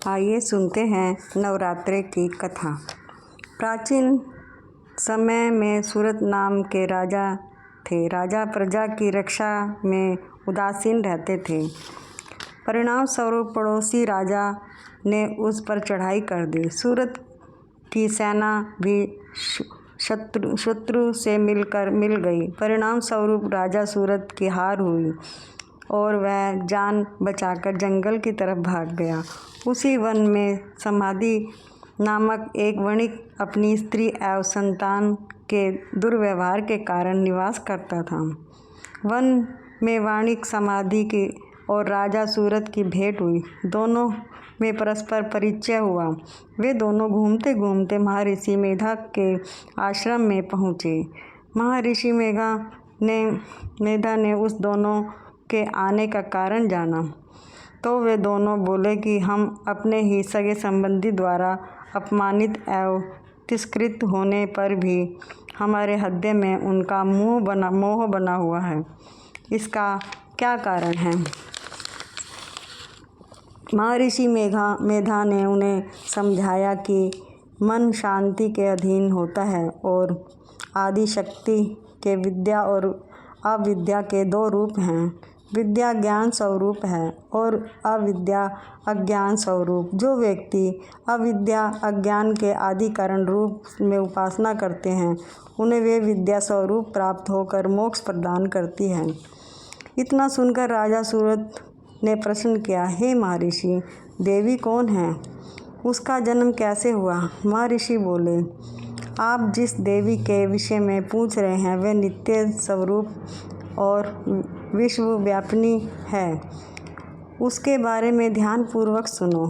आइए सुनते हैं नवरात्रे की कथा। प्राचीन समय में सूरत नाम के राजा थे। राजा प्रजा की रक्षा में उदासीन रहते थे। परिणाम स्वरूप पड़ोसी राजा ने उस पर चढ़ाई कर दी। सूरत की सेना भी शत्रु से मिल गई। परिणाम स्वरूप राजा सूरत की हार हुई और वह जान बचाकर जंगल की तरफ भाग गया। उसी वन में समाधि नामक एक वणिक अपनी स्त्री एवं संतान के दुर्व्यवहार के कारण निवास करता था। वन में वणिक समाधि की और राजा सूरत की भेंट हुई। दोनों में परस्पर परिचय हुआ। वे दोनों घूमते घूमते महर्षि मेधा के आश्रम में पहुँचे। महर्षि मेधा ने उस दोनों के आने का कारण जाना तो वे दोनों बोले कि हम अपने ही सगे संबंधी द्वारा अपमानित एवं तिरस्कृत होने पर भी हमारे हृदय में उनका मोह बना हुआ है। इसका क्या कारण है? महर्षि मेधा ने उन्हें समझाया कि मन शांति के अधीन होता है और आदि शक्ति के विद्या और अविद्या के दो रूप हैं। विद्या ज्ञान स्वरूप है और अविद्या अज्ञान स्वरूप। जो व्यक्ति अविद्या अज्ञान के आदि कारण रूप में उपासना करते हैं उन्हें वे विद्या स्वरूप प्राप्त होकर मोक्ष प्रदान करती है। इतना सुनकर राजा सूरत ने प्रश्न किया, हे महर्षि, देवी कौन है? उसका जन्म कैसे हुआ? महर्षि बोले, आप जिस देवी के विषय में पूछ रहे हैं वह नित्य स्वरूप और विश्वव्यापिनी है। उसके बारे में ध्यानपूर्वक सुनो।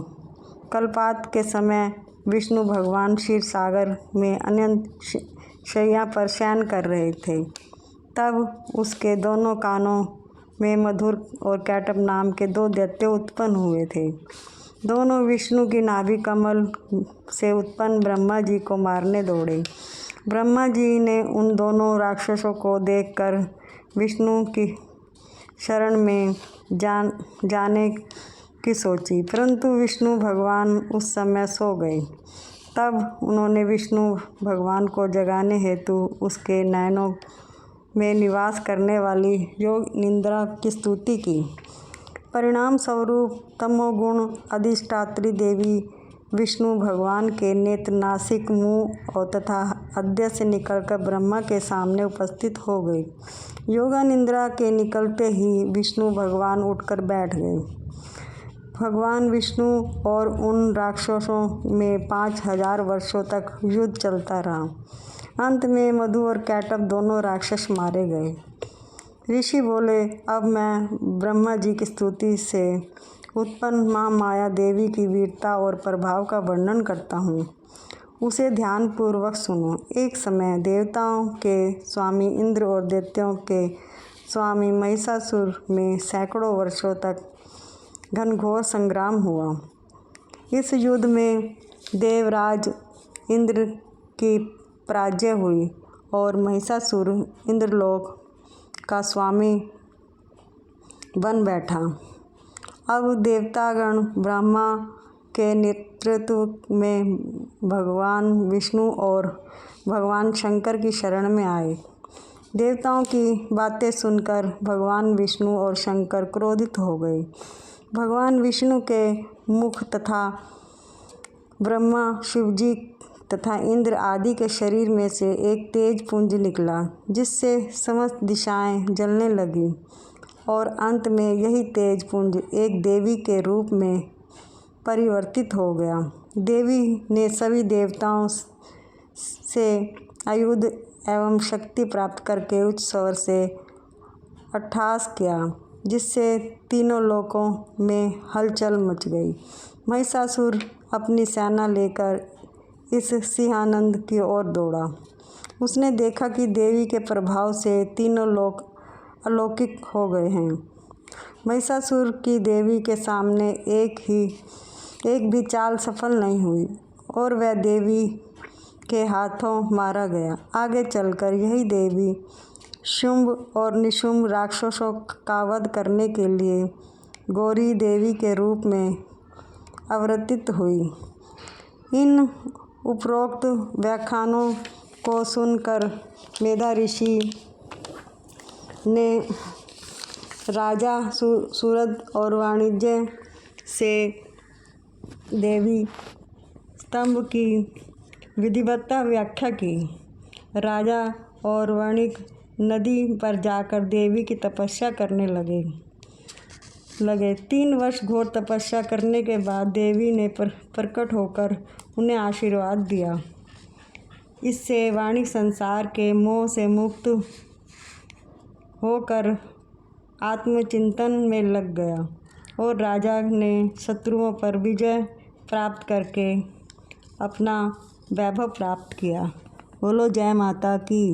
कल्पांत के समय विष्णु भगवान क्षीर सागर में अनंत शैया पर शयन कर रहे थे। तब उसके दोनों कानों में मधुर और कैटभ नाम के दो दैत्य उत्पन्न हुए थे। दोनों विष्णु की नाभि कमल से उत्पन्न ब्रह्मा जी को मारने दौड़े। ब्रह्मा जी ने उन दोनों राक्षसों को देखकर विष्णु की शरण में जाने की सोची, परंतु विष्णु भगवान उस समय सो गए। तब उन्होंने विष्णु भगवान को जगाने हेतु उसके नयनों में निवास करने वाली योग निद्रा की स्तुति की। परिणाम स्वरूप तमोगुण अधिष्ठात्री देवी विष्णु भगवान के नेत्र, नासिक, मुँह और तथा हृदय से निकलकर ब्रह्मा के सामने उपस्थित हो गई। योगा निद्रा के निकलते ही विष्णु भगवान उठकर बैठ गए। भगवान विष्णु और उन राक्षसों में 5000 वर्षों तक युद्ध चलता रहा। अंत में मधु और कैटभ दोनों राक्षस मारे गए। ऋषि बोले, अब मैं ब्रह्मा जी की स्तुति से उत्पन्न माँ माया देवी की वीरता और प्रभाव का वर्णन करता हूँ। उसे ध्यानपूर्वक सुनो। एक समय देवताओं के स्वामी इंद्र और दैत्यों के स्वामी महिषासुर में सैकड़ों वर्षों तक घनघोर संग्राम हुआ। इस युद्ध में देवराज इंद्र की पराजय हुई और महिषासुर इंद्रलोक का स्वामी बन बैठा। अब देवतागण ब्रह्मा के नेतृत्व में भगवान विष्णु और भगवान शंकर की शरण में आए। देवताओं की बातें सुनकर भगवान विष्णु और शंकर क्रोधित हो गए। भगवान विष्णु के मुख तथा ब्रह्मा, शिवजी तथा इंद्र आदि के शरीर में से एक तेज पुंज निकला, जिससे समस्त दिशाएं जलने लगीं और अंत में यही तेज पुंज एक देवी के रूप में परिवर्तित हो गया। देवी ने सभी देवताओं से आयुध एवं शक्ति प्राप्त करके उच्च स्वर से अट्टहास किया, जिससे तीनों लोकों में हलचल मच गई। महिषासुर अपनी सेना लेकर इस सिंहानंद की ओर दौड़ा। उसने देखा कि देवी के प्रभाव से तीनों लोक अलौकिक हो गए हैं। महिषासुर की देवी के सामने एक भी चाल सफल नहीं हुई और वह देवी के हाथों मारा गया। आगे चलकर यही देवी शुंभ और निशुंभ राक्षसों का वध करने के लिए गौरी देवी के रूप में अवतरित हुई। इन उपरोक्त व्याख्यानों को सुनकर मेधा ऋषि ने राजा सूरद और वाणिज्य से देवी स्तंभ की विधिवत व्याख्या की। राजा और वणिक नदी पर जाकर देवी की तपस्या करने लगे। 3 वर्ष घोर तपस्या करने के बाद देवी ने प्रकट होकर उन्हें आशीर्वाद दिया। इससे वाणिक संसार के मोह से मुक्त होकर आत्मचिंतन में लग गया और राजा ने शत्रुओं पर विजय प्राप्त करके अपना वैभव प्राप्त किया। बोलो जय माता की।